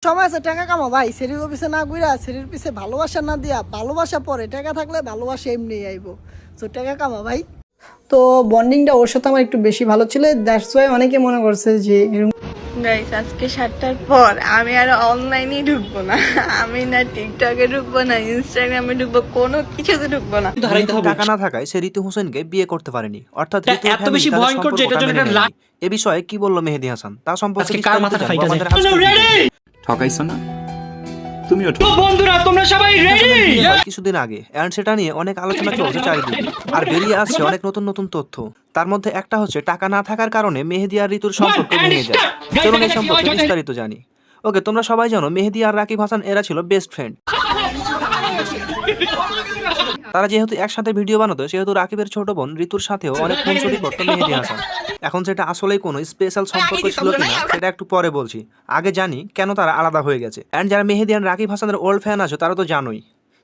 সময় আছে টাকা কামা ভাই, শরীর পিছে না ঘুরা শরীর পিছে ভালোবাসা না দিয়া ভালোবাসা পরে টাকা থাকলে ভালোবাসা এমনি আইবো। তো টাকা কামা ভাই। তো বন্ডিংটা ওর সাথে আমার একটু বেশি ভালো ছিল, দ্যাটস ওয়াই অনেকে মনে করছে যে গাইস আজকে 7টার পর আমি আর অনলাইনে ঢুকবো না, আমি না টিকটকে ঢুকবো না, ইনস্টাগ্রামে ঢুকবো, কোনো কিছুতে ঢুকবো না। টাকা না থাকায় সে ঋতু হোসেনকে বিয়ে করতে পারেনি, অর্থাৎ ঋতু এত বেশি ভয়ঙ্কর যে এটার জন্য একটা লাট। এ বিষয়ে কি বললো মেহেদী হাসান তা সম্পর্কে আজকে কার মাথাটা ফাইটা যায়? ঠকাইছো না তুমিও তো বন্ধুরা তোমরা সবাই রেডি? কিছুদিন আগে এন্ড সেটা নিয়ে অনেক আলোচনা চলছে চারিদিকে, আর বেরিয়ে আসছে অনেক নতুন নতুন তথ্য। তার মধ্যে একটা হচ্ছে টাকা না থাকার কারণে মেহেদী আর ঋতুর সম্পর্ক ভেঙে যায়। চলুন এই সম্পর্কে বিস্তারিত জানি। ওকে, তোমরা সবাই জানো মেহেদী আর রাকিব হাসান এরা ছিল বেস্ট ফ্রেন্ড। তারা যেহেতু একসাথে ভিডিও বানাতো, সেহেতু রাকিবের ছোট বোন ঋতুর সাথেও অনেক খুনসুটি করতো মেহেদী হাসান। এখন সেটা আসলেই কোনো স্পেশাল সম্পর্ক ছিল কিনা সেটা একটু পরে বলছি, আগে জানি কেন তারা আলাদা হয়ে গেছে। এন্ড যারা মেহেদী আর রাকিব হাসানের ওল্ড ফ্যান আছো তারা তো জানোই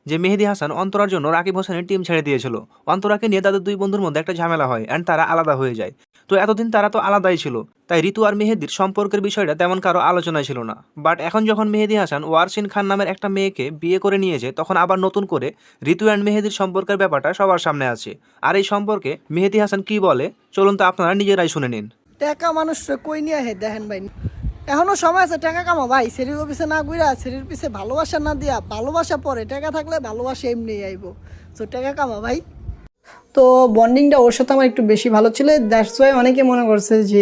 যে মেহেদী হাসান অন্তরার জন্য রাকিব হোসেনের টিম ছেড়ে দিয়েছিল। অন্তরাকে নিয়ে তাদের দুই বন্ধুর মধ্যে একটা ঝামেলা হয় এন্ড তারা আলাদা হয়ে যায়। তো এতদিন তারা তো আলাদাই ছিল, তাই ঋতু আর মেহেদীর সম্পর্কের বিষয়টা তেমন কারো আলোচনায় ছিল না। বাট এখন যখন মেহেদী হাসান ওয়ারসিন খান নামের একটা মেয়েকে বিয়ে করে নিয়েছে, তখন আবার নতুন করে ঋতু অ্যান্ড মেহেদীর সম্পর্কের ব্যাপারটা সবার সামনে আছে। আর এই সম্পর্কে মেহেদী হাসান কি বলে চলুন তো আপনারা নিজেরাই শুনে নিন। টাকা মানুষরা কই নিয়ে হে দেখেন ভাই, এখনো সময় আছে টাকা কামা ভাই, শরীর পিছে না ঘুরা শরীর পিছে ভালোবাসা না দিয়া ভালোবাসা পরে টাকা থাকলে ভালোবাসা এমনি আইবো। তো টাকা কামা ভাই। তো বন্ডিংটা ওর সাথে আমার একটু বেশি ভালো ছিল, দ্যাটস ওয়াই অনেকে মনে করছে যে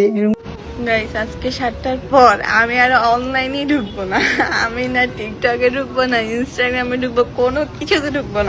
গাইস আজকে 7টার পর আমি আর অনলাইনে ঢুকবো না, আমি না টিকটকে ঢুকবো না, ইনস্টাগ্রামে ঢুকবো, কোনো কিছুতে ঢুকবো না।